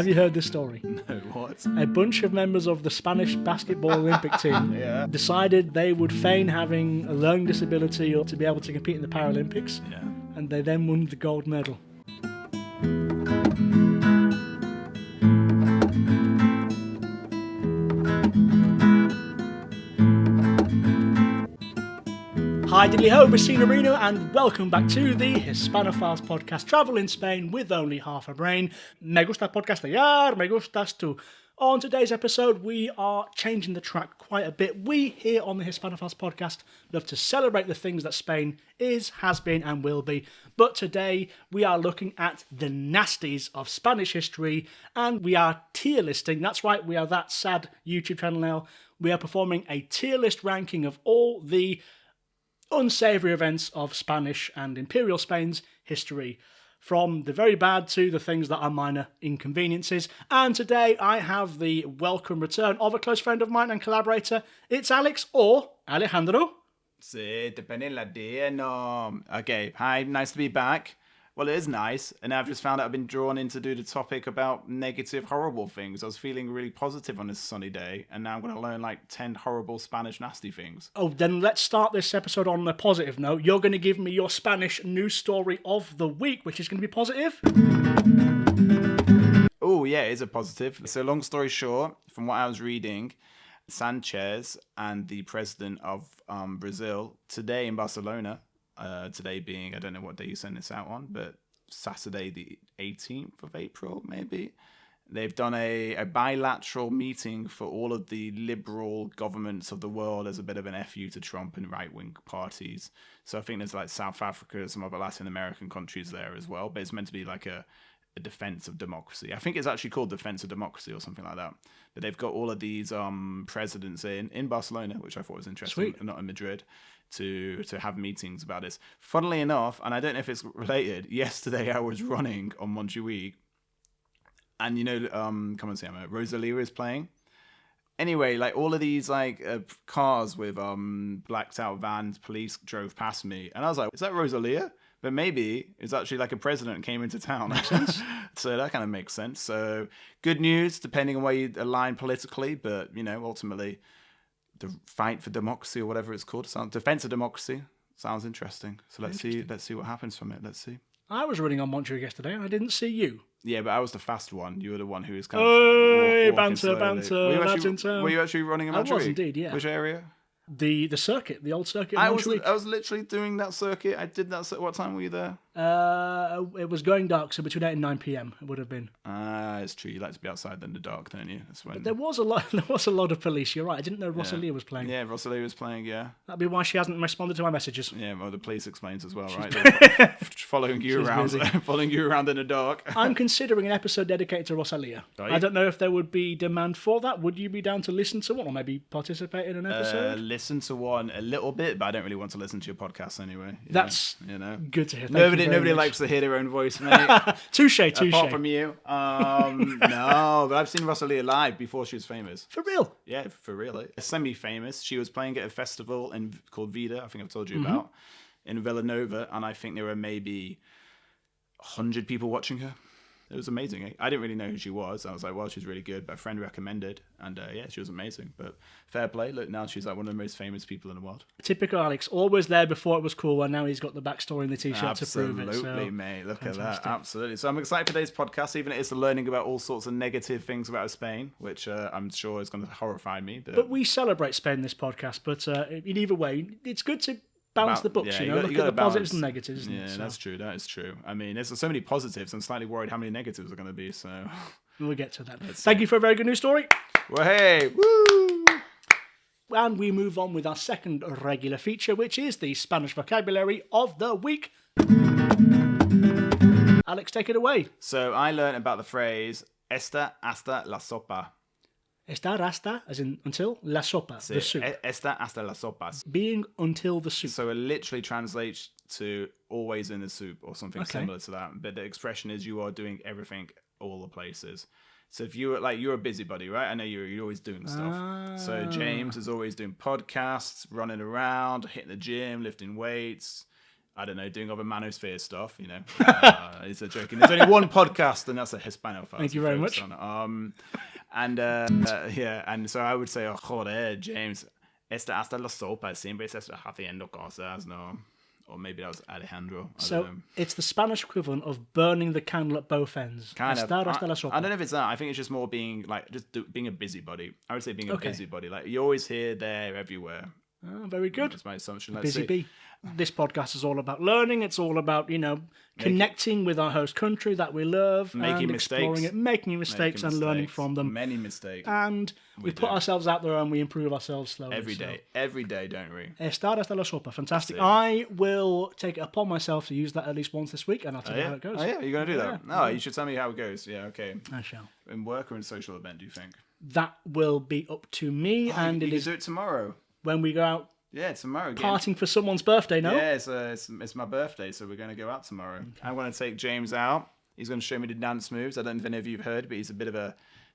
Have you heard this story? No, what? A bunch of members of the Spanish basketball Olympic team decided they would feign having a learning disability or to be able to compete in the Paralympics, and they then won the gold medal. Hi diddly ho, Messina Reno, and welcome back to the Hispanophiles podcast, travel in Spain with only half a brain. Me gusta podcastallar, me gustas tú. On today's episode, we are changing the track quite a bit. We here on the Hispanophiles podcast love to celebrate the things that Spain is, has been, and will be. But today, we are looking at the nasties of Spanish history, and we are tier listing. That's right, we are that sad YouTube channel now. We are performing a tier list ranking of all the unsavoury events of Spanish and Imperial Spain's history, from the very bad to the things that are minor inconveniences. And today I have the welcome return of a close friend of mine and collaborator. It's Alex, or Alejandro. Sí, depende la día, no. Okay, hi, nice to be back. Well, it is nice, and I've just found out I've been drawn in to do the topic about negative, horrible things. I was feeling really positive on this sunny day, and now I'm going to learn like 10 horrible Spanish nasty things. Oh, then let's start this episode on a positive note. You're going to give me your Spanish news story of the week, which is going to be positive. Oh, yeah, it is a positive. So long story short, from what I was reading, Sanchez and the president of Brazil today in Barcelona, today being, I don't know what day you send this out on, but Saturday the 18th of April, maybe. They've done a bilateral meeting for all of the liberal governments of the world as a bit of an FU to Trump and right-wing parties. So I think there's like South Africa, some other Latin American countries there as well, but it's meant to be like a defense of democracy. I think it's actually called Defense of Democracy or something like that. But they've got all of these presidents in Barcelona, which I thought was interesting, and not in Madrid, to have meetings about this. Funnily enough, and I don't know if it's related, yesterday I was running on Montjuic, and you know, come on, Sam, Rosalia is playing. Anyway, like all of these like cars with blacked out vans, police drove past me, and I was like, is that Rosalia? But maybe it's actually like a president came into town. Makes sense. So that kind of makes sense. So good news, depending on where you align politically. But, you know, ultimately, the fight for democracy or whatever it's called, defense of democracy, sounds interesting. So let's see what happens from it. Let's see. I was running on Montjuic yesterday and I didn't see you. Yeah, but I was the fast one. You were the one who was kind of banter, Were you actually running in Montjuic? I was indeed, yeah. Which area? The circuit, the old circuit. I was literally doing that circuit. I did that. What time were you there? It was going dark, so between 8 and 9 p.m. it would have been. It's true. You like to be outside in the dark, don't you? That's when... But there was a lot. There was a lot of police. You're right. I didn't know Rosalia was playing. Yeah, Rosalia was playing. Yeah. That'd be why she hasn't responded to my messages. Yeah, well, the police explains as well, right? following you around in the dark. I'm considering an episode dedicated to Rosalia. I don't know if there would be demand for that. Would you be down to listen to one, or maybe participate in an episode? Listen to one a little bit, but I don't really want to listen to your podcast anyway. That's good to hear. Nobody likes to hear their own voice, mate. Touche. Apart from you. No, but I've seen Rosalia live before she was famous. For real? Yeah, for real. Semi-famous. She was playing at a festival called Vida, I think I've told you about, in Villanova, and I think there were maybe 100 people watching her. It was amazing. I didn't really know who she was. I was like, well, she's really good, but a friend recommended, and yeah, she was amazing. But fair play. Look, now she's like one of the most famous people in the world. Typical Alex, always there before it was cool, and now he's got the backstory in the t-shirt to prove it. Absolutely, mate. Look at that. Absolutely. So I'm excited for today's podcast, even if it's learning about all sorts of negative things about Spain, which I'm sure is going to horrify me. But we celebrate Spain in this podcast, but in either way, it's good to balance the books, look at the positives and negatives. Yeah, that's true. That is true. I mean, there's so many positives. I'm slightly worried how many negatives are going to be. So we'll get to that. Thank you for a very good news story. Well, hey, woo! And we move on with our second regular feature, which is the Spanish vocabulary of the week. Alex, take it away. So I learned about the phrase "esta hasta la sopa." Estar hasta, as in until, la sopa, the soup. Esta hasta la sopa. Being until the soup. So it literally translates to always in the soup or something similar to that. But the expression is you are doing everything all the places. So if you're a busybody, right? I know you're always doing stuff. So James is always doing podcasts, running around, hitting the gym, lifting weights, I don't know, doing other manosphere stuff, you know. It's a joke. And there's only one podcast, and that's a Hispanophile. Thank you very much. And so I would say, oh, joder, James, hasta la sopa siempre estás haciendo cosas, no? Or maybe that was Alejandro. I don't know. It's the Spanish equivalent of burning the candle at both ends. Kind of. Estar hasta la sopa. I don't know if it's that. I think it's just more being like being a busybody. I would say being a busybody. Like you're always here, there, everywhere. Oh, very good. That's my assumption. Busy bee. This podcast is all about learning. It's all about, connecting with our host country that we love. Making exploring it, making mistakes and learning from them. Many mistakes. And we put ourselves out there and we improve ourselves slowly. Every day, don't we? Estar hasta la sopa. Fantastic. I will take it upon myself to use that at least once this week, and I'll tell you how it goes. Oh, yeah? You're going to do that? No, you should tell me how it goes. Yeah, okay. I shall. In work or in social event, do you think? That will be up to me, and you can do it tomorrow. When we go out. Yeah, tomorrow. Parting for someone's birthday, no? Yeah, it's my birthday, so we're going to go out tomorrow. Okay. I'm going to take James out. He's going to show me the dance moves. I don't know if any of you have heard, but he's a bit of a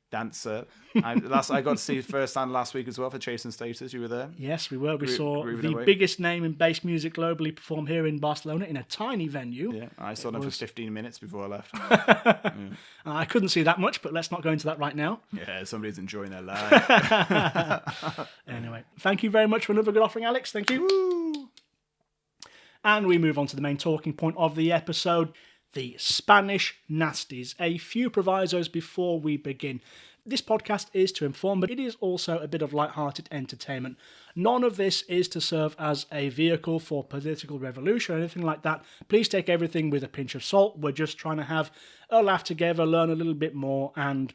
dancer. I got to see firsthand last week as well for Chasing Status. You were there? Yes, we were. We saw the biggest name in bass music globally perform here in Barcelona in a tiny venue. Yeah, I saw them for 15 minutes before I left. I couldn't see that much, but let's not go into that right now. Yeah, somebody's enjoying their life. Anyway, thank you very much for another good offering, Alex. Thank you. Woo! And we move on to the main talking point of the episode. The Spanish Nasties. A few provisos before we begin. This podcast is to inform, but it is also a bit of light-hearted entertainment. None of this is to serve as a vehicle for political revolution or anything like that. Please take everything with a pinch of salt. We're just trying to have a laugh together, learn a little bit more, and,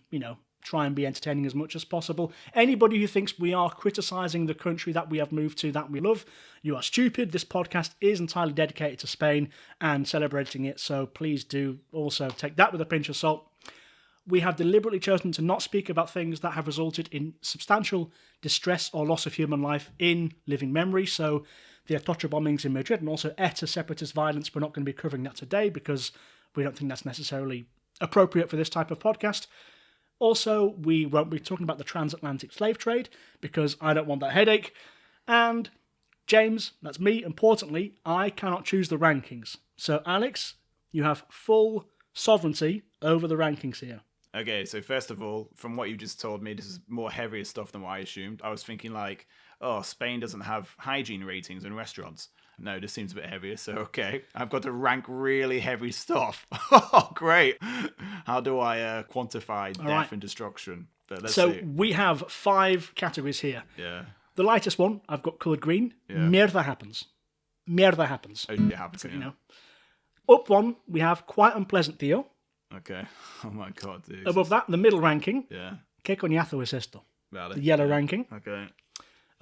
try and be entertaining as much as possible. Anybody who thinks we are criticising the country that we have moved to, that we love, you are stupid. This podcast is entirely dedicated to Spain and celebrating it, so please do also take that with a pinch of salt. We have deliberately chosen to not speak about things that have resulted in substantial distress or loss of human life in living memory, so the Atocha bombings in Madrid and also ETA separatist violence, we're not going to be covering that today because we don't think that's necessarily appropriate for this type of podcast. Also, we won't be talking about the transatlantic slave trade because I don't want that headache. And James, that's me, importantly, I cannot choose the rankings. So, Alex, you have full sovereignty over the rankings here. Okay, so first of all, from what you just told me, this is more heavier stuff than what I assumed. I was thinking Spain doesn't have hygiene ratings in restaurants. No, this seems a bit heavier, so okay. I've got to rank really heavy stuff. Oh, great. How do I quantify death and destruction? But let's see. We have 5 categories here. Yeah. The lightest one, I've got coloured green. Yeah. Mierda happens. Mierda happens. Oh, it happens, Up one, we have quite unpleasant, Theo. Okay. Oh, my God, dude. Above that, the middle ranking. Yeah. ¿Qué coñazo es esto? Vale. The yellow ranking. Okay.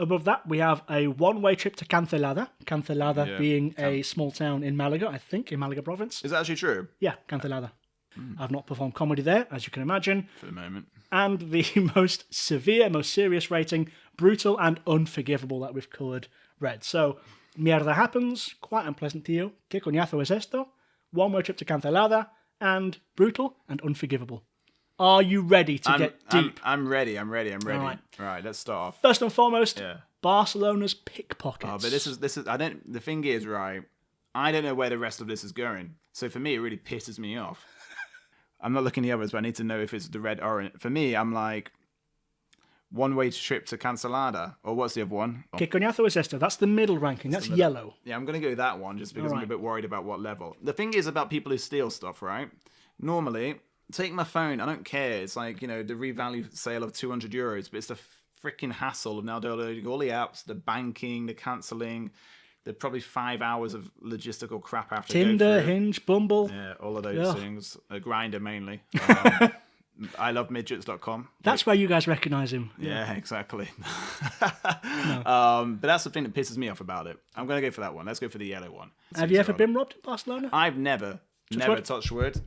Above that, we have a one-way trip to Cancelada. Cancelada being a small town in Malaga, I think, in Malaga province. Is that actually true? Yeah, Cancelada. I've not performed comedy there, as you can imagine. For the moment. And the most severe, most serious rating, brutal and unforgivable, that we've coloured red. So, Mierda happens, quite unpleasant, tío. ¿Qué coñazo es esto? One-way trip to Cancelada, and brutal and unforgivable. Are you ready to get deep? I'm ready. All right, let's start off. First and foremost, Barcelona's pickpockets. Oh, but this is. The thing is, right, I don't know where the rest of this is going. So for me, it really pisses me off. I'm not looking at the others, but I need to know if it's the red or orange. For me, I'm like, one-way trip to Cancelada. Or what's the other one? ¿Qué coñazo es esto? That's the middle ranking. That's yellow. Yeah, I'm going to go with that one just because I'm a bit worried about what level. The thing is about people who steal stuff, right? Normally, take my phone. I don't care. It's like, the revalue sale of €200, but it's the freaking hassle of now downloading all the apps, the banking, the cancelling, the probably 5 hours of logistical crap after Tinder, Hinge, Bumble. Yeah, all of those things. A Grindr mainly. I love midgets.com. That's where you guys recognise him. Yeah, exactly. But that's the thing that pisses me off about it. I'm going to go for that one. Let's go for the yellow one. Have you ever been robbed in Barcelona? I've never touched wood.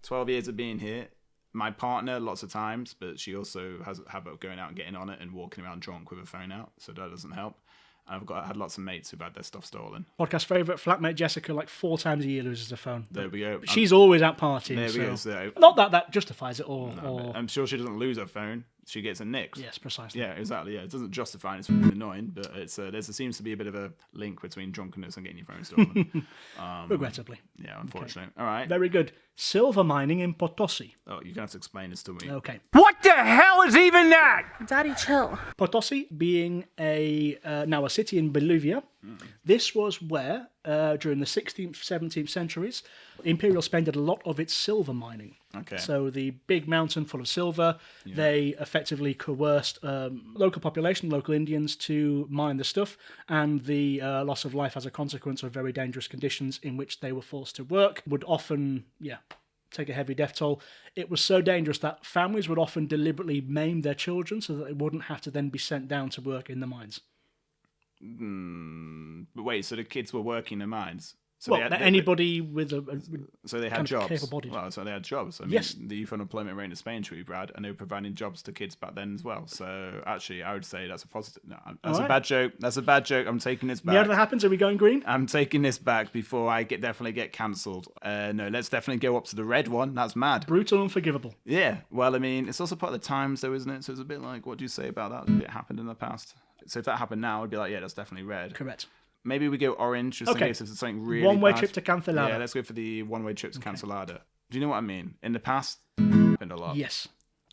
12 years of being here. My partner, lots of times, but she also has a habit of going out and getting on it and walking around drunk with her phone out, so that doesn't help. I had lots of mates who've had their stuff stolen. Podcast favourite flatmate Jessica, like 4 times a year loses her phone. There we go. She's always out partying. There we go. So. So, Not that justifies it, or I'm sure she doesn't lose her phone. She gets a nicked. Yes, precisely. Yeah, exactly. Yeah, it doesn't justify it. It's annoying, but there seems to be a bit of a link between drunkenness and getting your phone stolen. Regrettably. Yeah, unfortunately. Okay. All right. Very good. Silver mining in Potosi. Oh, you're going to have to explain this to me. Okay. What the hell is even that? Daddy, chill. Potosi being now a city in Bolivia. This was where, during the 16th, 17th centuries, Imperial Spain did a lot of its silver mining. Okay. So the big mountain full of silver, they effectively coerced local population, local Indians, to mine the stuff, and the loss of life as a consequence of very dangerous conditions in which they were forced to work would often, take a heavy death toll. It was so dangerous that families would often deliberately maim their children so that they wouldn't have to then be sent down to work in the mines. But wait, so the kids were working in mines? So Well, anybody with a So they had kind of jobs. capable-bodied. Well, so they had jobs. I mean, Yes. the youth unemployment rate in Spain should be bad, and they were providing jobs to kids back then as well. So actually, I would say that's a positive. No, that's a bad joke. That's a bad joke. I'm taking this back. Yeah, that happens. Are we going green? I'm taking this back before I definitely get cancelled. No, let's definitely go up to the red one. That's mad. Brutal, unforgivable. Yeah. Well, I mean, it's also part of the times, though, isn't it? So it's a bit like, what do you say about that? It happened in the past. So if that happened now, I'd be like, yeah, that's definitely red. Correct. Maybe we go orange just in case if it's something really One-way bad. trip to Cancelada. Yeah, let's go for the one-way trip to Cancelada. Do you know what I mean? In the past, it happened a lot. Yes.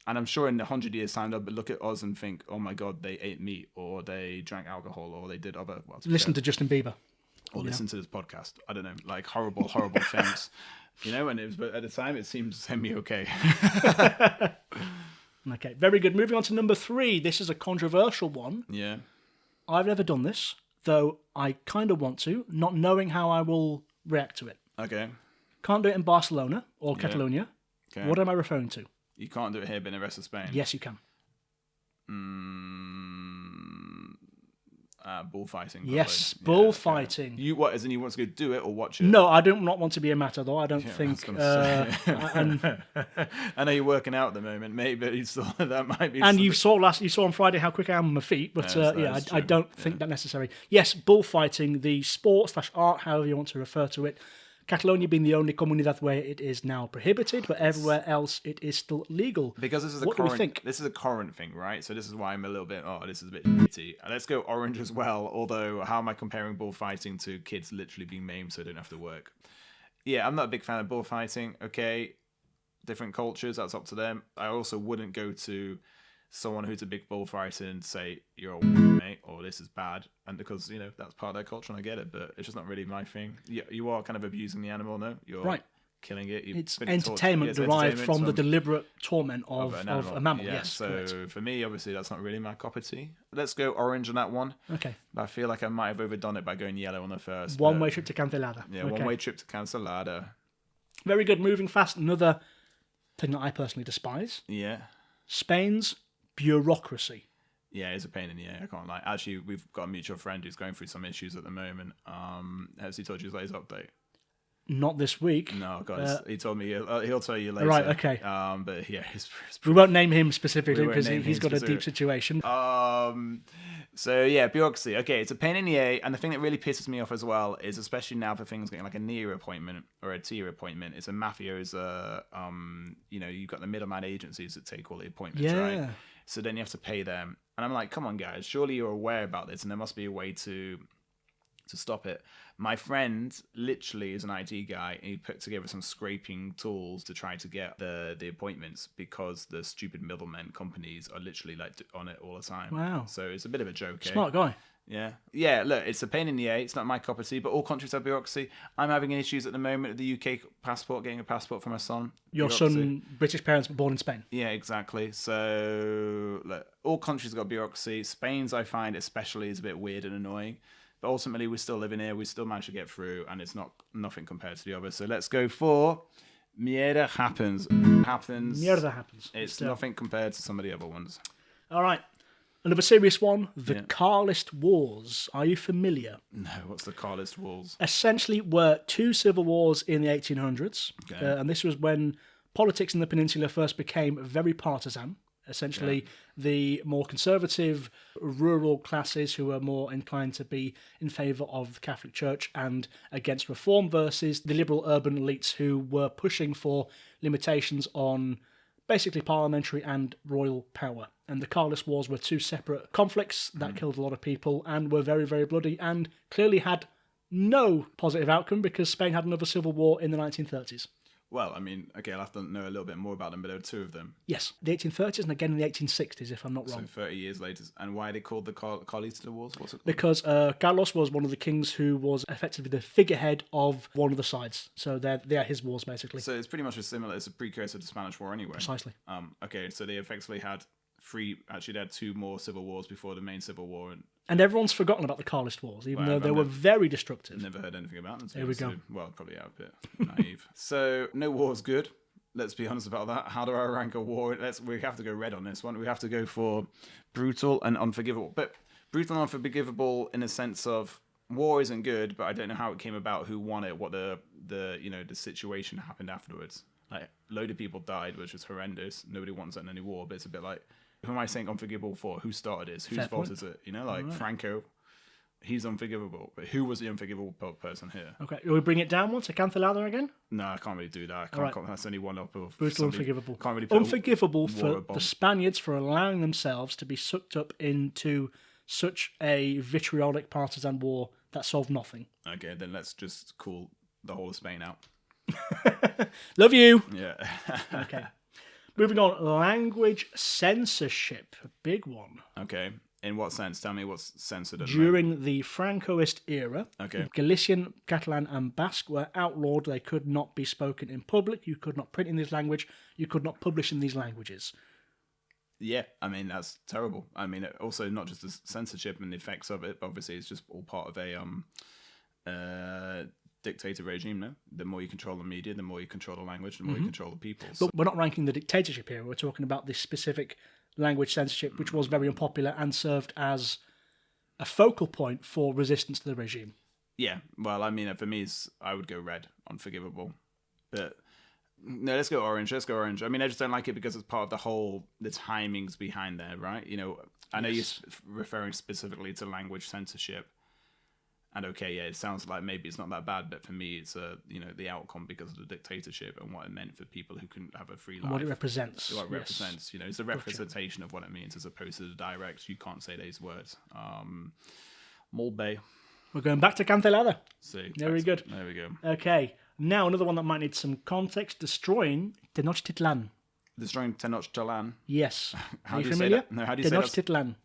And I'm sure in 100 years' time, they'll look at us and think, oh my God, they ate meat, or they drank alcohol, or they did other... Well, Listen to Justin Bieber. or listen to this podcast. I don't know, like horrible things. But at the time, it seemed semi-okay. Okay, very good. Moving on to number 3. This is a controversial one. Yeah. I've never done this, though I kind of want to, not knowing how I will react to it. Okay. Can't do it in Barcelona or Catalonia. Okay. What am I referring to? You can't do it here, but in the rest of Spain. Yes, you can. Bullfighting. Yes, probably. bullfighting. You what? As in, you want to go do it or watch it? No, I do not want to be a matador. I don't think. I know you're working out at the moment, mate, but you still that might be. And you saw on Friday how quick I am on my feet, but I don't think that necessary. Yes, bullfighting, the sport/art, however you want to refer to it. Catalonia being the only comunidad where it is now prohibited, but everywhere else it is still legal. Because this is What do we think? This is a current thing, right? So this is why I'm a little bit. Oh, this is a bit shitty. Let's go orange as well. Although, how am I comparing bullfighting to kids literally being maimed so they don't have to work? Yeah, I'm not a big fan of bullfighting. Okay, different cultures, that's up to them. I also wouldn't go to someone who's a big bullfighter and say you're a mate or this is bad, and because that's part of their culture and I get it, but it's just not really my thing. You are kind of abusing the animal, no? You're right. Killing it. It's entertainment derived from the deliberate torment of a mammal. Yeah, yes, so correct. for me, obviously, that's not really my cup of tea. Let's go orange on that one. Okay. But I feel like I might have overdone it by going yellow on the first. One-way trip to Cancelada. Yeah, Okay. one-way trip to Cancelada. Very good. Moving fast. Another thing that I personally despise. Yeah. Spain's bureaucracy. Yeah, it's a pain in the ass. I can't lie. Actually, we've got a mutual friend who's going through some issues at the moment. Has he told you his latest update? Not this week. No, God, he told me he'll tell you later. Right, okay. But yeah, We won't name him specifically We won't because name he's him got a specific. deep situation. So yeah, bureaucracy. Okay, it's a pain in the A, and the thing that really pisses me off as well is, especially now for things getting like a NIA appointment or a TIA appointment, it's a mafiosa. You've got the middleman agencies that take all the appointments, right? So then you have to pay them, and I'm like, come on, guys, surely you're aware about this, and there must be a way to stop it. My friend literally is an IT guy, and he put together some scraping tools to try to get the appointments because the stupid middlemen companies are literally like on it all the time. Wow. So it's a bit of a joke. Smart guy. Yeah. Look, it's a pain in the A. It's not my cup of tea, but all countries have bureaucracy. I'm having issues at the moment with the UK passport, getting a passport for my son. Your son, British parents, but born in Spain. Yeah, exactly. So look, all countries have got bureaucracy. Spain's, I find especially, is a bit weird and annoying. But ultimately, we're still living here. We still manage to get through, and it's nothing compared to the others. So let's go for Mierda happens. Mierda happens. It's nothing compared to some of the other ones. All right. Another serious one, the Carlist Wars. Are you familiar? No, what's the Carlist Wars? Essentially were 2 civil wars in the 1800s. Okay. And this was when politics in the peninsula first became very partisan. Essentially, the more conservative rural classes who are more inclined to be in favour of the Catholic Church and against reform versus the liberal urban elites who were pushing for limitations on basically parliamentary and royal power. And the Carlist Wars were two separate conflicts that killed a lot of people and were very, very bloody and clearly had no positive outcome because Spain had another civil war in the 1930s. Well, I mean, okay, I'll have to know a little bit more about them, but there were two of them. Yes, the 1830s and again in the 1860s, if I'm not wrong. So 30 years later. And why are they called the Carlista Wars? What's it called? Because Carlos was one of the kings who was effectively the figurehead of one of the sides. So they are his wars, basically. So it's pretty much as similar. It's a precursor to the Spanish War anyway. Precisely. Okay, so they effectively had they had two more civil wars before the main civil war. And everyone's forgotten about the Carlist Wars, even though they were very destructive. Never heard anything about them. Here we go. Well, probably out a bit naive. So no war's good. Let's be honest about that. How do I rank a war? We have to go red on this one. We have to go for brutal and unforgivable. But brutal and unforgivable in a sense of war isn't good, but I don't know how it came about, who won it, what the situation happened afterwards. Like, a load of people died, which was horrendous. Nobody wants that in any war, but it's a bit like, who am I saying unforgivable for? Who started this? Whose fault is it? Franco, he's unforgivable. But who was the unforgivable person here? Okay, will we bring it down once? A Cancelada again? No, I can't really do that. That's only one up of... Brutal, unforgivable. Can't really unforgivable for the Spaniards for allowing themselves to be sucked up into such a vitriolic partisan war that solved nothing. Okay, then let's just call the whole of Spain out. Love you! Yeah. Okay. Moving on, language censorship, a big one. Okay, in what sense? Tell me what's censored. During the Francoist era, okay. Galician, Catalan and Basque were outlawed. They could not be spoken in public. You could not print in this language. You could not publish in these languages. Yeah, I mean, that's terrible. I mean, also not just the censorship and the effects of it, but obviously it's just all part of a dictator regime, no? The more you control the media, the more you control the language, the more you control the people. So. But we're not ranking the dictatorship here. We're talking about this specific language censorship, which was very unpopular and served as a focal point for resistance to the regime. Yeah, well, I mean, for me, I would go red, unforgivable. But no, let's go orange. I mean, I just don't like it because it's part of the timings behind there, right? You know, I know you're referring specifically to language censorship. And okay, yeah, it sounds like maybe it's not that bad, but for me, it's the outcome because of the dictatorship and what it meant for people who couldn't have a free life. What it represents. What it represents, it's a representation of what it means as opposed to the direct. You can't say these words. Molbe. We're going back to Cancelada. See, very good. There we go. Okay, now another one that might need some context: destroying Tenochtitlan. Destroying Tenochtitlan. Yes. How Are do you you familiar? say that? No, how do you say that? Tenochtitlan.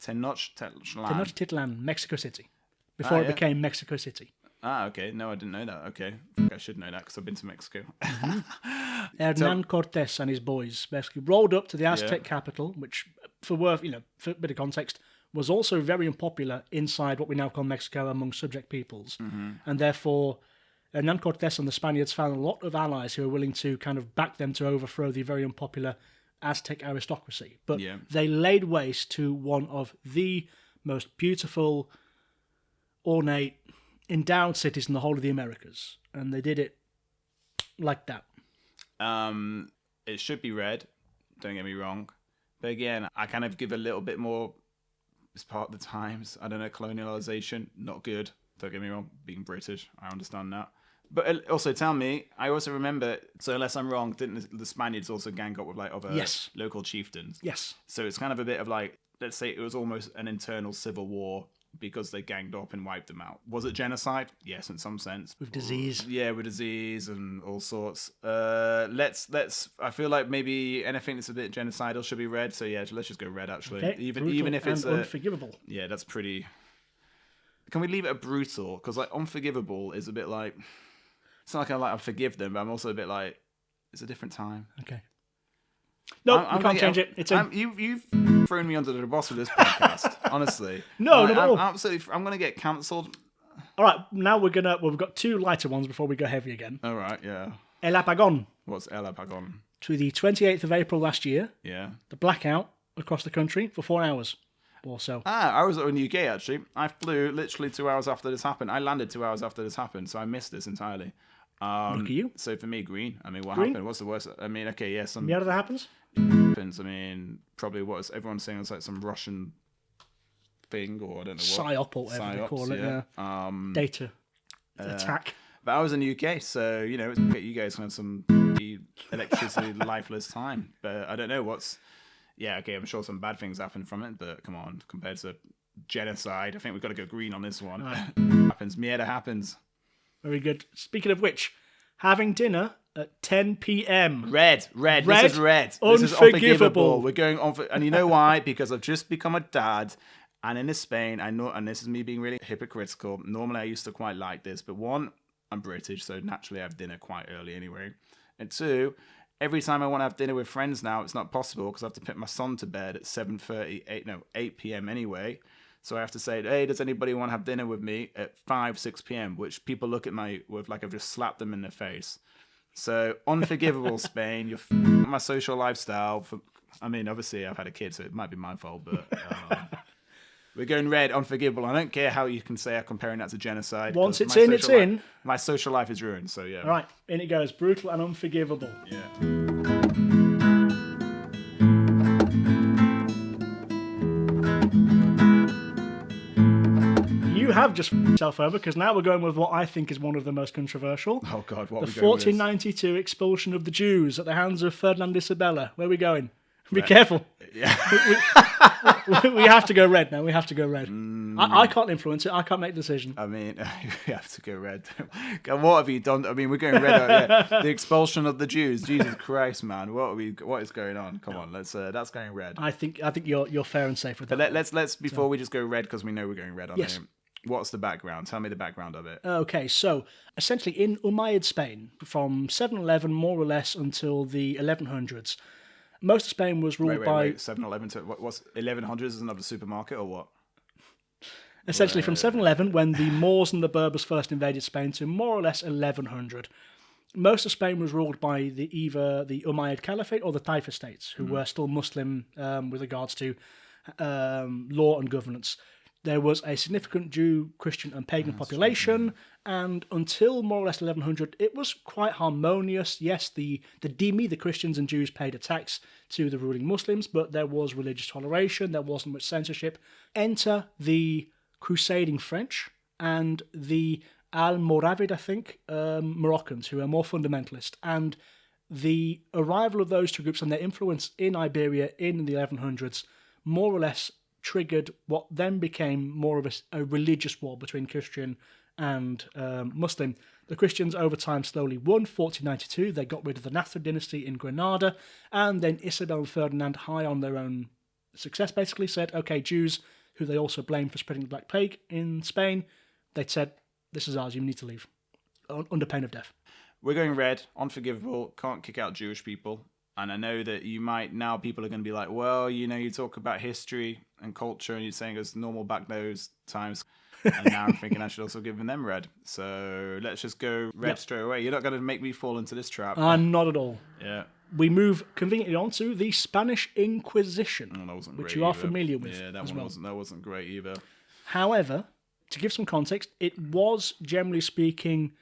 Tenochtitlan, Mexico City. Before it became Mexico City. Okay. No, I didn't know that. Okay. I should know that because I've been to Mexico. Hernan Cortés and his boys basically rolled up to the Aztec capital, which, for a bit of context, was also very unpopular inside what we now call Mexico among subject peoples. Mm-hmm. And therefore, Hernan Cortés and the Spaniards found a lot of allies who were willing to kind of back them to overthrow the very unpopular Aztec aristocracy. But they laid waste to one of the most beautiful, ornate, endowed cities in the whole of the Americas, and they did it like that. It should be red, don't get me wrong, but again, I kind of give a little bit more as part of the times. I don't know, colonialization, not good, don't get me wrong, being British, I understand that. But also tell me, I also remember, so unless I'm wrong, didn't the Spaniards also gang up with like other local chieftains? Yes. So it's kind of a bit of like, let's say it was almost an internal civil war because they ganged up and wiped them out. Was it genocide? Yes, in some sense. With disease. Yeah, with disease and all sorts. Let's. I feel like maybe anything that's a bit genocidal should be red. So yeah, let's just go red actually. Okay. Even if it's unforgivable. Yeah, that's pretty. Can we leave it at brutal? Because like unforgivable is a bit like. It's not like I forgive them, but I'm also a bit like it's a different time. Okay. No, you can't change it. It's you've thrown me under the bus with this podcast. Honestly, no, I'm absolutely. I'm gonna get cancelled. All right, now we've got two lighter ones before we go heavy again. All right, yeah. El Apagón. What's El Apagón? To the 28th of April last year. Yeah. The blackout across the country for 4 hours or so. I was in the UK actually. I flew literally 2 hours after this happened. I landed 2 hours after this happened, so I missed this entirely. Look at you. So for me, green. I mean, what green? happened? What's the worst? I mean, okay, yes. Mierda happens? I mean, probably what everyone's saying is like some Russian thing, or I don't know what. PSYOP or whatever they call it. Yeah. Data attack. But I was in the UK, so it's you guys can have some electricity lifeless time. But I don't know what's. Yeah, okay, I'm sure some bad things happen from it, but come on, compared to genocide, I think we've got to go green on this one. Right. Happens. Mieta happens. Very good. Speaking of which, having dinner at 10 p.m. Red. This is red. Unforgivable. This is unforgivable. We're going on and you know why? Because I've just become a dad, and in Spain, I know, and this is me being really hypocritical. Normally, I used to quite like this, but one, I'm British, so naturally I have dinner quite early anyway, and two, every time I want to have dinner with friends now, it's not possible because I have to put my son to bed at 8 p.m. anyway. So I have to say, hey, does anybody want to have dinner with me at 6 p.m., which people look at me with like I've just slapped them in the face. So unforgivable, Spain. You're my social lifestyle. Obviously I've had a kid, so it might be my fault, but we're going red, unforgivable. I don't care how you can say I'm comparing that to genocide. Once it's in, it's in. My social life is ruined, so yeah. All right, in it goes. Brutal and unforgivable. Yeah. You have just yourself over, because now we're going with what I think is one of the most controversial. Oh God, what the are we going with? 1492 expulsion of the Jews at the hands of Ferdinand Isabella. Where are we going? Be careful. Yeah. We have to go red now. We have to go red. I can't influence it. I can't make the decision. I mean, we have to go red. God, what have you done? I mean, we're going red. Yeah. The expulsion of the Jews. Jesus Christ, man! What is going on? Come on, let's. That's going red. I think you're fair and safe with that. But let's before we just go red, because we know we're going red on it. What's the background? Tell me the background of it. Okay, so essentially in Umayyad Spain, from 711 more or less until the 1100s, most of Spain was ruled by 711 to what's 1100s is another supermarket or what? Essentially from 711, when the Moors and the Berbers first invaded Spain, to more or less 1100. Most of Spain was ruled by either the Umayyad Caliphate or the Taifa states, who were still Muslim with regards to law and governance. There was a significant Jew, Christian, and pagan population, and until more or less 1100, it was quite harmonious. Yes, the dhimmi, the Christians and Jews, paid a tax to the ruling Muslims, but there was religious toleration, there wasn't much censorship. Enter the crusading French and the Almoravid, I think, Moroccans, who are more fundamentalist, and the arrival of those two groups and their influence in Iberia in the 1100s more or less triggered what then became more of a religious war between Christian and Muslim. The Christians over time slowly won. 1492, they got rid of the Nasrid dynasty in Granada, and then Isabel and Ferdinand, high on their own success, basically said, okay, Jews, who they also blamed for spreading the Black Plague in Spain, they said, this is ours, you need to leave, under pain of death. We're going red, unforgivable, can't kick out Jewish people. And I know that people are going to be like, well, you talk about history and culture and you're saying it's normal back those times. And now I'm thinking I should also give them red. So let's just go red straight away. You're not going to make me fall into this trap. Not at all. Yeah. We move conveniently on to the Spanish Inquisition, which you are familiar with. Yeah, that wasn't great either. However, to give some context, it was, generally speaking,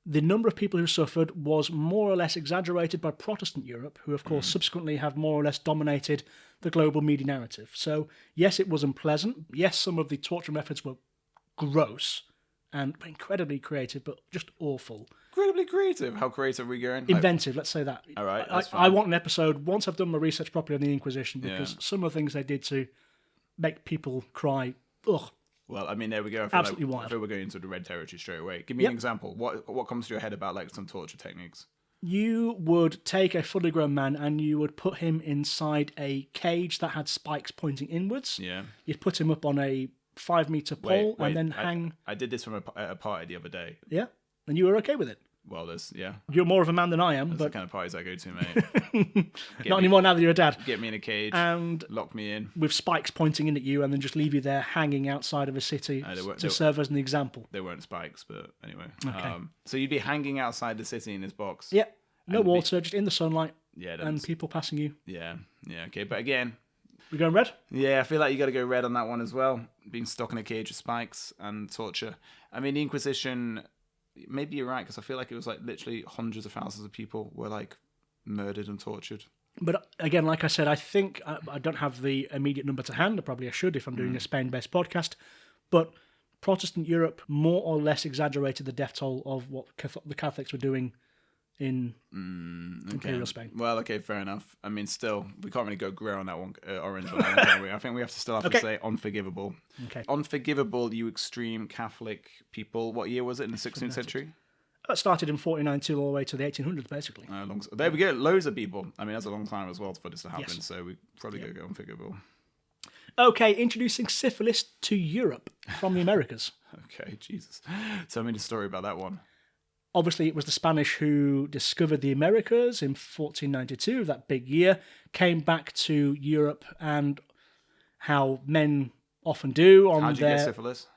the number of people who suffered was more or less exaggerated by Protestant Europe, who of course subsequently have more or less dominated the global media narrative. So yes, it was unpleasant. Yes, some of the torture methods were gross and incredibly creative, but just awful. Incredibly creative? How creative are we going? Inventive, let's say that. All right, I want an episode, once I've done my research properly on the Inquisition, because some of the things they did to make people cry, ugh. Well, I mean, there we go. Absolutely wild. I feel we're going into the red territory straight away. Give me an example. What comes to your head about like some torture techniques? You would take a fully grown man and you would put him inside a cage that had spikes pointing inwards. Yeah. You'd put him up on a 5-meter pole and then hang. I did this from a party the other day. Yeah, and you were okay with it. Well, yeah. You're more of a man than I am. That's but the kind of parties I go to, mate. Not anymore now that you're a dad. Get me in a cage and lock me in. With spikes pointing in at you and then just leave you there hanging outside of a city to serve as an example. They weren't spikes, but anyway. Okay. So you'd be hanging outside the city in this box? Yeah. No water, just in the sunlight. Yeah. And people passing you. Yeah. Okay, but again... We're going red? Yeah, I feel like you got to go red on that one as well. Being stuck in a cage with spikes and torture. I mean, the Inquisition... Maybe you're right, because I feel like it was like literally hundreds of thousands of people were like murdered and tortured. But again, like I said, I think I don't have the immediate number to hand. I should if I'm doing a Spain-based podcast. But Protestant Europe more or less exaggerated the death toll of what the Catholics were doing in Imperial Spain. Well, okay, fair enough. I mean, still, we can't really go grey on that one, orange on that one, can we? I think we have to still have to say unforgivable. Okay. Unforgivable, you extreme Catholic people. What year was it in the 16th century? That started in 1492 all the way to the 1800s, basically. There we go. Loads of people. I mean, that's a long time as well for this to happen. Yes. So we probably go unforgivable. Okay, introducing syphilis to Europe from the Americas. Okay, Jesus. Tell me the story about that one. Obviously, it was the Spanish who discovered the Americas in 1492, that big year, came back to Europe, and how men often do on How did you their... get syphilis?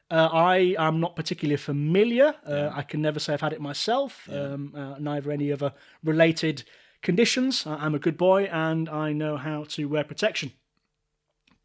I am not particularly familiar. I can never say I've had it myself. Neither any other related conditions. I'm a good boy and I know how to wear protection.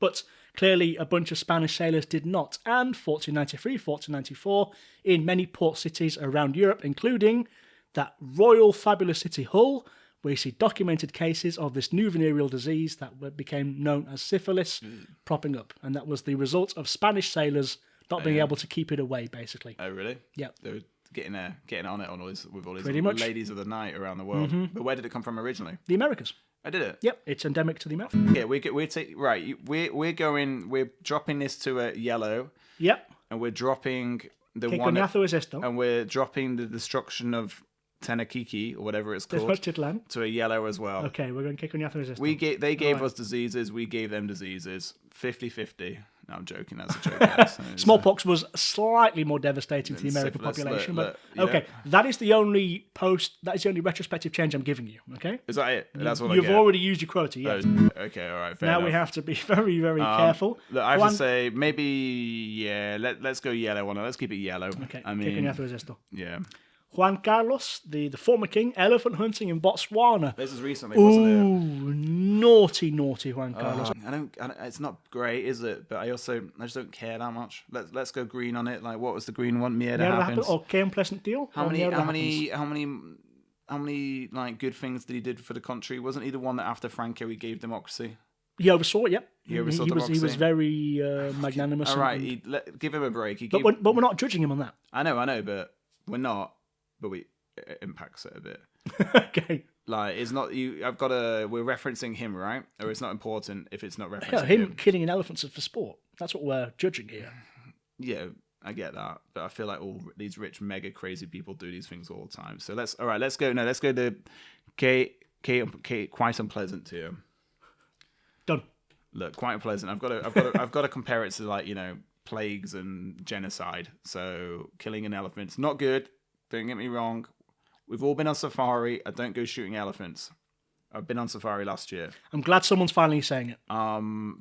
But clearly a bunch of Spanish sailors did not. And 1493, 1494, in many port cities around Europe, including that royal fabulous city Hull, where you see documented cases of this new venereal disease that became known as syphilis propping up. And that was the result of Spanish sailors not being able to keep it away, basically. Oh, really? Yeah. They were getting on it with all these Pretty much. ladies of the night around the world. But where did it come from originally? The Americas. I did it. Yep, it's endemic to the Americas. Yeah, we're dropping this to a yellow, Yep. and we're dropping the Que one, coñazo es esto? and we're dropping the destruction of Tenakiki or whatever it's called Tenochtitlan. to a yellow as well. Okay, we're going que coñazo es esto? They gave us diseases, we gave them diseases. 50-50. No, I'm joking. That's a joke. Guys. Smallpox was slightly more devastating to the American syphilis, population, look, but okay, that is the only retrospective change I'm giving you. Okay, Is that it? That's what you've I get. already used your quota. Yes. Okay, all right. Fair Now enough. we have to be very, very careful. Look, I have to say, maybe, yeah, let's go yellow on it. Let's keep it yellow. Okay, I que mean, coñazo es esto? yeah. Juan Carlos, the former king, elephant hunting in Botswana. This is recently, wasn't it? Ooh, naughty Juan Carlos. I don't. It's not great, is it? But I just don't care that much. Let's go green on it. Like, what was the green one? Mierda happens. Okay, unpleasant deal. How many like good things did he did for the country? Wasn't he the one that after Franco he gave democracy? He oversaw it. Yep. He oversaw He democracy. was very magnanimous. All right, give him a break. But we're not judging him on that. I know, but we're not. But it impacts it a bit. Okay. Like, it's not you. We're referencing him, right? Or it's not important if it's not referencing Yeah, him killing an elephant for sport. That's what we're judging here. Yeah, I get that, but I feel like all these rich, mega crazy people do these things all the time. So let's go. Let's go to quite unpleasant here. Done. Look, quite unpleasant. I've got to compare it to, like, plagues and genocide. So killing an elephant's not good. Don't get me wrong. We've all been on safari. I don't go shooting elephants. I've been on safari last year. I'm glad someone's finally saying it.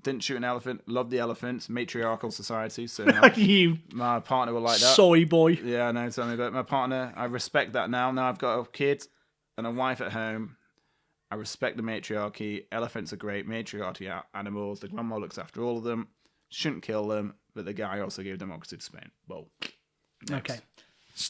Didn't shoot an elephant. Loved the elephants. Matriarchal society. So You my partner will like that. soy boy. Yeah, I know. Tell me about it. My partner. I respect that now. Now I've got a kid and a wife at home. I respect the matriarchy. Elephants are great. Matriarchy animals. The grandma looks after all of them. Shouldn't kill them. But the guy also gave democracy to Spain. Well, next. Okay.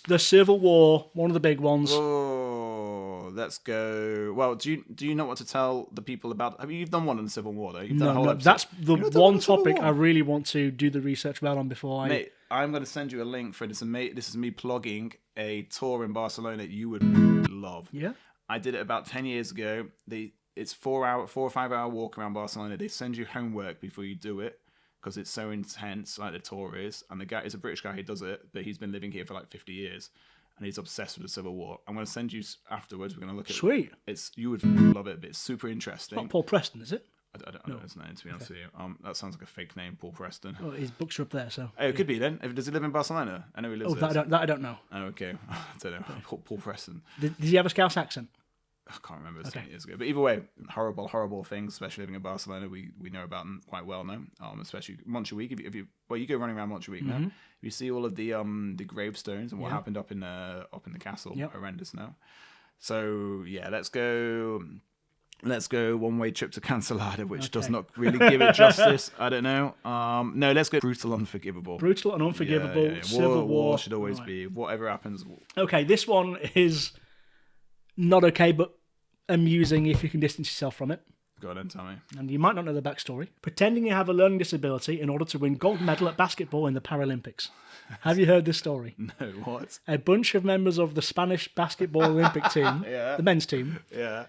The Civil War, one of the big ones. Oh, let's go. Well, do you know what to tell the people about? You've done one on the Civil War, though. You've done a whole episode. That's the one topic I really want to do the research well on before I... Mate, I'm going to send you a link for this. This is me plugging a tour in Barcelona you would love. Yeah? I did it about 10 years ago. It's 4 or 5 hour walk around Barcelona. They send you homework before you do it, because it's so intense, like the tour is. And the guy is a British guy who does it, but he's been living here for like 50 years. And he's obsessed with the Civil War. I'm going to send you afterwards. We're going to look at Sweet. it. You would love it, but it's super interesting. Not Paul Preston, is it? I don't know his name, to be honest with you. That sounds like a fake name, Paul Preston. Oh, his books are up there, so... Oh, it could be then. Does he live in Barcelona? I know he lives there. That I don't know. Oh, okay. I don't know. Paul Preston. Did he have a Scouse accent? I can't remember. It was 10 years ago. But either way, horrible things, especially living in Barcelona. We know about them quite well now. Especially Montjuic. If you go running around Montjuic now, you see all of the gravestones and what happened up in the castle. Yep. Horrendous now. So yeah, let's go one-way trip to Cancelada, which does not really give it justice. I don't know. No, let's go brutal, unforgivable. Brutal and unforgivable. Yeah. Civil War should always be. Whatever happens. Okay, this one is not okay, but amusing if you can distance yourself from it. Go on, tell me. And you might not know the backstory. Pretending you have a learning disability in order to win gold medal at basketball in the Paralympics. Have you heard this story? No, what? A bunch of members of the Spanish basketball Olympic team, Yeah. the men's team, Yeah.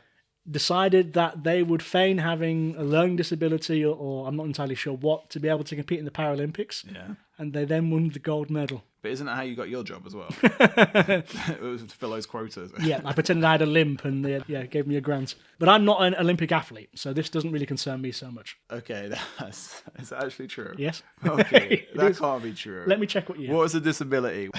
decided that they would feign having a learning disability or I'm not entirely sure what to be able to compete in the Paralympics. Yeah. And they then won the gold medal. But isn't that how you got your job as well? It was to fill those quotas. Yeah, I pretended I had a limp and they gave me a grant. But I'm not an Olympic athlete, so this doesn't really concern me so much. Okay, is that actually true? Yes. Okay, It that is. can't be true. Let me check what year. What was the disability?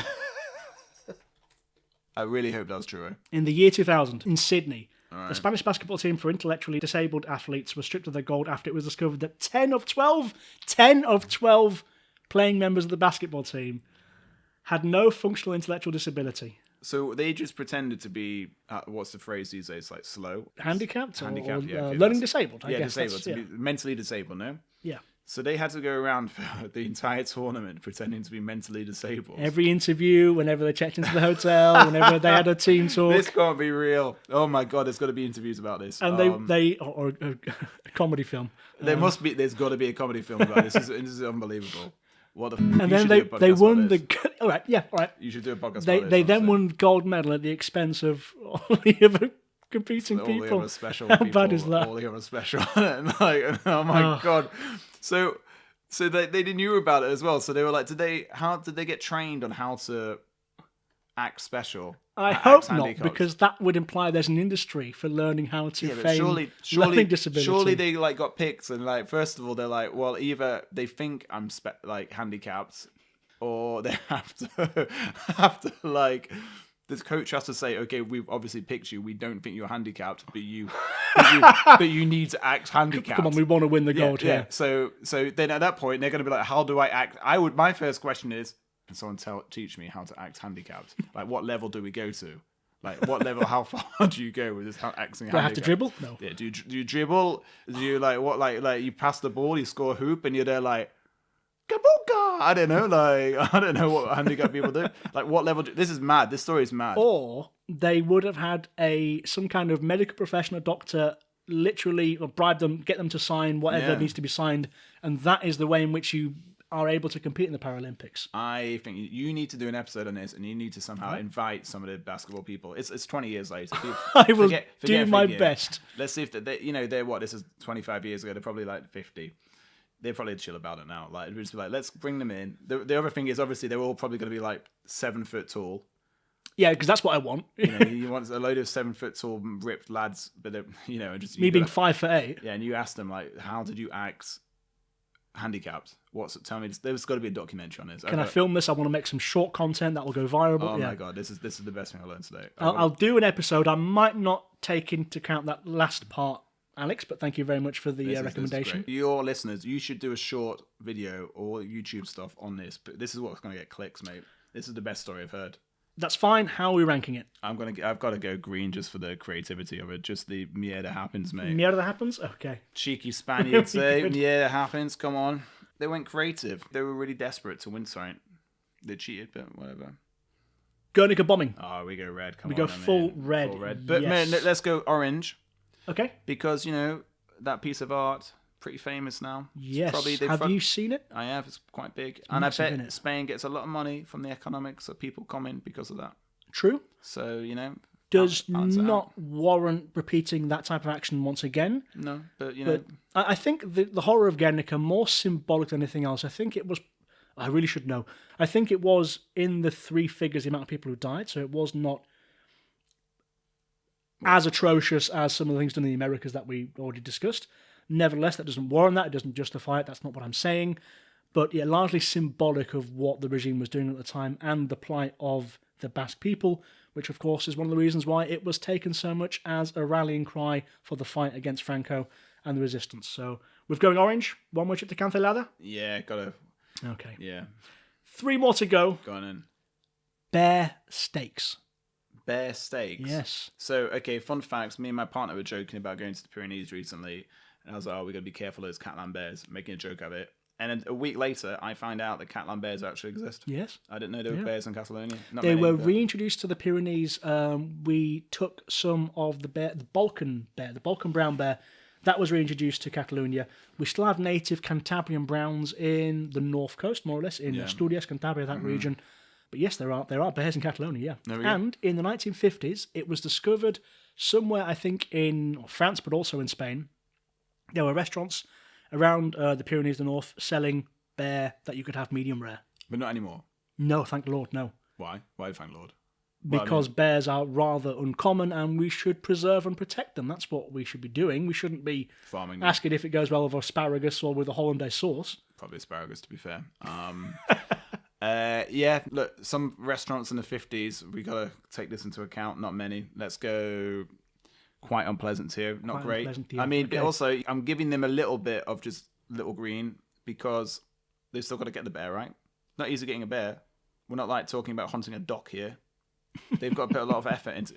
I really hope that's true. In the year 2000, in Sydney, Right. the Spanish basketball team for intellectually disabled athletes were stripped of their gold after it was discovered that 10 of 12 playing members of the basketball team had no functional intellectual disability. So they just pretended to be, what's the phrase these days, like slow? Handicapped? Handicapped, yeah. Okay, learning that's- disabled, I yeah, guess. disabled. That's- To be mentally disabled, no? yeah. So they had to go around for the entire tournament pretending to be mentally disabled. Every interview, whenever they checked into the hotel, whenever they had a team talk. This can't be real. Oh my god, there's got to be interviews about this. And or a comedy film. There's got to be a comedy film about this. This is unbelievable. What the? And then they won the. All right, yeah, all right. You should do a podcast. They about this, then honestly. won gold medal at the expense of all the other competing all people. the other special How people, bad is that? all the other special. And like, oh my god. So they knew about it as well. So they were like, how did they get trained on how to act special? I Act hope not, handicapped? because that would imply there's an industry for learning how to Yeah, but feign surely learning disability. surely they like got picked and like first of all they're like, well, either they think I'm handicapped, or they have to like this coach has to say, okay, we've obviously picked you. We don't think you're handicapped, but you need to act handicapped. Come on, we want to win the gold yeah. here. So then at that point they're going to be like, how do I act? My first question is, can someone teach me how to act handicapped? Like, what level do we go to? Like, what level? How far do you go with this acting? Do I have to dribble? No. Yeah. Do you dribble? Do you like you pass the ball, you score a hoop, and you're there like, Kabuka! I don't know what handicapped people do. Like, what level? This is mad. This story is mad. Or they would have had some kind of medical professional doctor literally or bribe them, get them to sign whatever Yeah. needs to be signed, and that is the way in which you are able to compete in the Paralympics. I think you need to do an episode on this, and you need to somehow invite some of the basketball people. It's 20 years later. I will Forget do my figure. best. Let's see if they're what? This is 25 years ago. They're probably like 50. They're probably chill about it now. Like, just be like, let's bring them in. The other thing is, obviously, they're all probably going to be like 7 foot tall. Yeah, because that's what I want. You want a load of 7 foot tall ripped lads, but they're, just Me being 5'8". Yeah, and you ask them like, how did you act handicapped? Tell me. There's got to be a documentary on this. Can I film this? I want to make some short content that will go viral. Oh yeah. my god, this is the best thing I learned today. I'll do an episode. I might not take into account that last part, Alex, but thank you very much for the This is recommendation. great. Your listeners, you should do a short video or YouTube stuff on this. But this is what's going to get clicks, mate. This is the best story I've heard. That's fine. How are we ranking it? I've got to go green just for the creativity of it. Just the mierda happens, mate. Mierda happens? Okay. Cheeky Spaniard say, Good. mierda happens. Come on. They went creative. They were really desperate to win something. They cheated, but whatever. Guernica bombing. Oh, we go red. Come We on, go then, full mate. red. Full red. But Yes. man, let's go orange Okay. because that piece of art pretty famous now. It's Yes. they've Have you seen it? I have. It's quite big, and Massive, I bet innit? Spain gets a lot of money from the economics of people coming because of that. True. So Does balance it out. not warrant repeating that type of action once again. No, but But I think the horror of Guernica, more symbolic than anything else, I think it was, I really should know, I think it was in the 3 figures the amount of people who died, so it was not as atrocious as some of the things done in the Americas that we already discussed. Nevertheless, that doesn't warrant that, it doesn't justify it, that's not what I'm saying. But yeah, largely symbolic of what the regime was doing at the time and the plight of the Basque people, which of course is one of the reasons why it was taken so much as a rallying cry for the fight against Franco and the resistance. So we're going orange, one more trip to Cancelada. yeah, gotta Okay. yeah. 3 more to go. Go on in. Bear steaks. Bear steaks. Yes. So okay, fun facts. Me and my partner were joking about going to the Pyrenees recently, and I was like, "Oh, we gotta be careful of those Catalan bears." Making a joke of it. And then a week later, I find out that Catalan bears actually exist. Yes. I didn't know there were bears in Catalonia. They were reintroduced to the Pyrenees. We took some of the Balkan brown bear, that was reintroduced to Catalonia. We still have native Cantabrian browns in the north coast, more or less, in Asturias, Cantabria, that region. But yes, there are bears in Catalonia, yeah. And in the 1950s, it was discovered somewhere, I think, in France, but also in Spain. There were restaurants around the Pyrenees, the north, selling bear that you could have medium rare. But not anymore. No, thank the Lord, no. Why? Why, thank Lord? Because bears are rather uncommon and we should preserve and protect them. That's what we should be doing. We shouldn't be farming asking if it goes well with asparagus or with a hollandaise sauce. Probably asparagus, to be fair. Look, some restaurants in the 50s, we got to take this into account. Not many. Let's go quite unpleasant here. Not Quite great. unpleasant, yeah. I mean, Okay. but also, I'm giving them a little bit of just little green because they've still got to get the bear, right? Not easy getting a bear. We're not like talking about hunting a dock here. They've got to put a lot of effort into.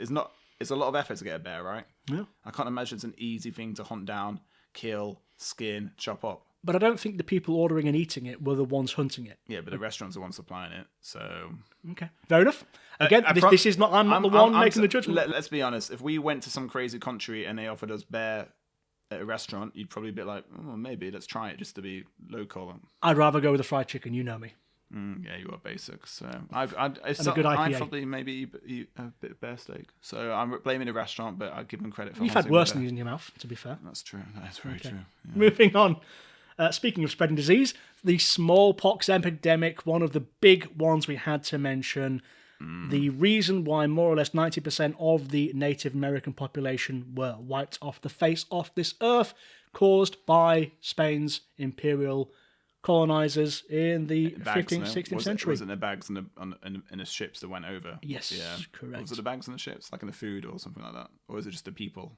It's a lot of effort to get a bear, right? Yeah. I can't imagine it's an easy thing to hunt down, kill, skin, chop up. But I don't think the people ordering and eating it were the ones hunting it. Yeah, but the restaurants are the ones supplying it, so... Okay, fair enough. Again, this is not... I'm not the one making the judgment. Let's be honest. If we went to some crazy country and they offered us bear at a restaurant, you'd probably be like, oh, maybe, let's try it just to be local. I'd rather go with the fried chicken, you know me. Yeah, you are basic. So a good IPA. I'd probably maybe eat a bit of bear steak. So I'm blaming the restaurant, but I give them credit for You've had hunting worse the bear. things in your mouth, to be fair. That's true. That's very true. Yeah. Moving on. Speaking of spreading disease, the smallpox epidemic, one of the big ones we had to mention. The reason why more or less 90% of the Native American population were wiped off the face of this earth, caused by Spain's imperial colonizers in the 15th, 16th century. Was it in the bags in the ships that went over? Yes, yeah. correct. Was it the bags in the ships, like in the food or something like that? Or was it just the people?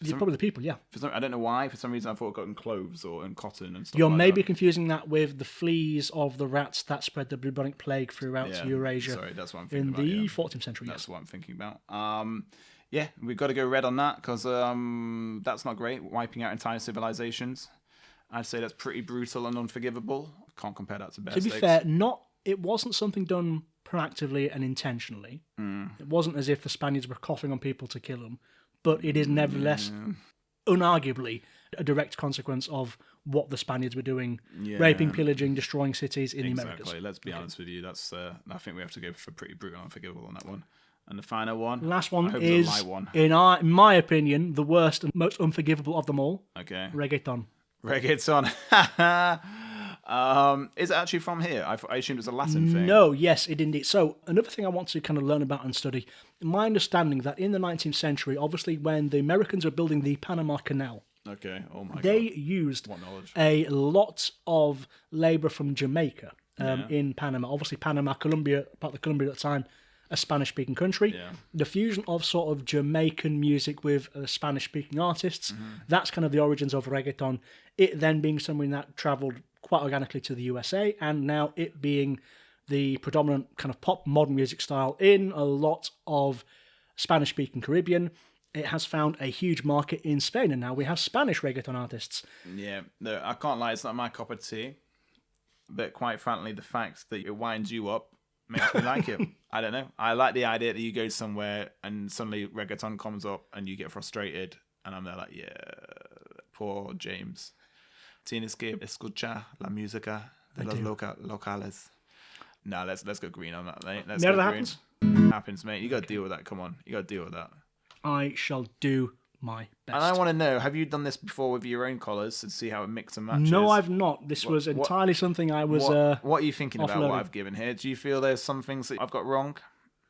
Probably the people, yeah. I don't know why. For some reason, I thought it got in cloves or in cotton and stuff You're like maybe that. confusing that with the fleas of the rats that spread the bubonic plague throughout Eurasia. Sorry, that's what I'm thinking in about. the 14th century. That's what I'm thinking about. Yeah, we've got to go red on that because that's not great. Wiping out entire civilizations. I'd say that's pretty brutal and unforgivable. Can't compare that to bear To be steaks. fair, it wasn't something done proactively and intentionally. It wasn't as if the Spaniards were coughing on people to kill them, but it is nevertheless, unarguably, a direct consequence of what the Spaniards were doing, raping, pillaging, destroying cities in the Americas. Exactly. Let's be honest with you. That's I think we have to go for pretty brutal and unforgivable on that one. And the final one. Last one I hope is, it's a light one. in my opinion, the worst and most unforgivable of them all. Okay. Reggaeton. Reggaeton. Is it actually from here? I assumed it was a Latin thing. No, yes, it indeed. So, another thing I want to kind of learn about and study, my understanding that in the 19th century, obviously when the Americans were building the Panama Canal, Okay. Oh my they god. used What knowledge. a lot of labour from Jamaica in Panama. Obviously, Panama, Colombia, part of Colombia at the time, a Spanish-speaking country. Yeah. The fusion of sort of Jamaican music with Spanish-speaking artists, that's kind of the origins of reggaeton. It then being something that travelled quite organically to the USA, and now it being the predominant kind of pop modern music style in a lot of Spanish-speaking Caribbean. It has found a huge market in Spain, and now we have Spanish reggaeton artists. Yeah. No, I can't lie. It's not my cup of tea. But quite frankly, the fact that it winds you up makes me like it. I don't know. I like the idea that you go somewhere and suddenly reggaeton comes up and you get frustrated. And I'm there like, yeah, poor James. Tienes que escuchar la música de los locales. Nah, let's go green on that, mate. Let's Never go that green. happens? Happens, mate. You got to deal with that. Come on. You got to deal with that. I shall do my best. And I want to know, have you done this before with your own colours to see how it mixes and matches? No, I've not. This was entirely something I was... What are you thinking about what offloading. I've given here? Do you feel there's some things that I've got wrong?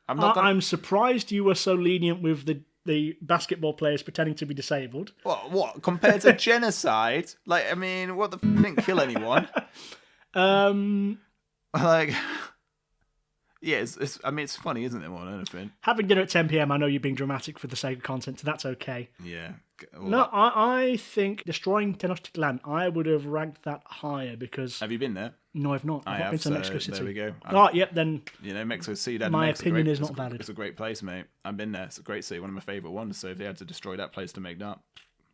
I'm surprised you were so lenient with the basketball players pretending to be disabled. What? Compared to genocide? Like, I mean, what the didn't kill anyone? Like... Yeah, I mean, it's funny, isn't it, more than anything? Having dinner at 10 p.m, I know you're being dramatic for the sake of content, so that's okay. Yeah. No, I think destroying Tenochtitlan, I would have ranked that higher because... Have you been there? No, I've not. I've not been to Mexico City. There we go. Yep, then... You know, Mexico City... My opinion is not valid. It's a great place, mate. I've been there. It's a great city, one of my favourite ones. So if they had to destroy that place to make that...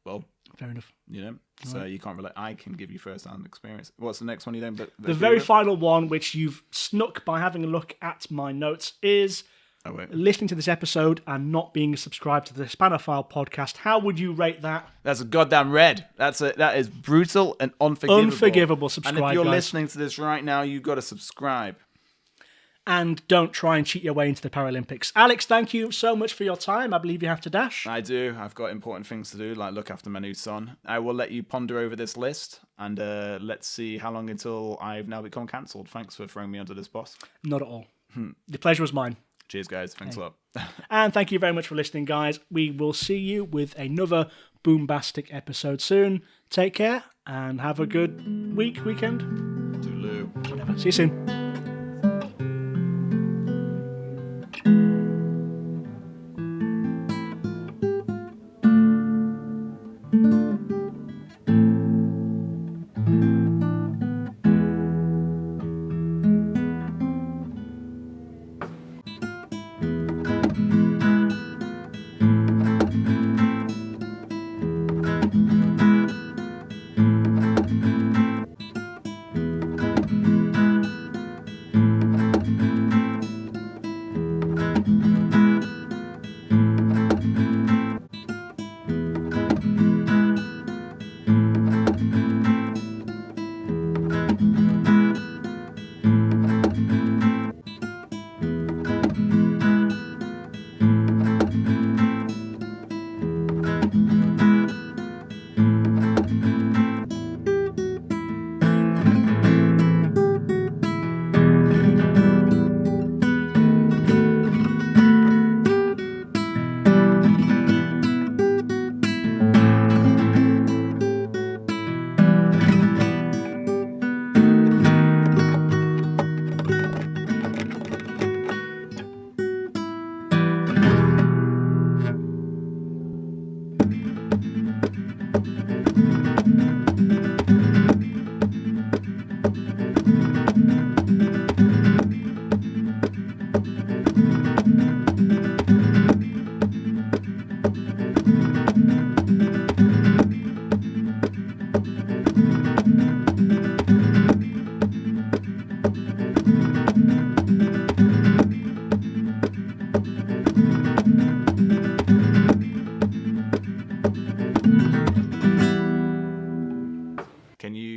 football. Fair enough. You know, so you can't relate. I can give you first-hand experience. What's the next one you don't? The very final one, which you've snuck by having a look at my notes, is listening to this episode and not being subscribed to the Hispanophile podcast. How would you rate that? That's a goddamn red. That is brutal and unforgivable. Unforgivable. Subscribe, and if you're guys. listening to this right now, you've got to subscribe. And don't try and cheat your way into the Paralympics. Alex, thank you so much for your time. I believe you have to dash. I do. I've got important things to do, like look after my new son. I will let you ponder over this list, and let's see how long until I've now become cancelled. Thanks for throwing me under this bus. Not at all. The pleasure was mine. Cheers, guys. Thanks a lot. And thank you very much for listening, guys. We will see you with another boombastic episode soon. Take care, and have a good weekend. Toodaloo. Whatever. See you soon.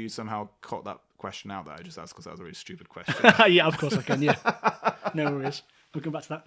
Somehow cut that question out that I just asked because that was a really stupid question. Yeah, of course I can, yeah. No worries. We'll come back to that.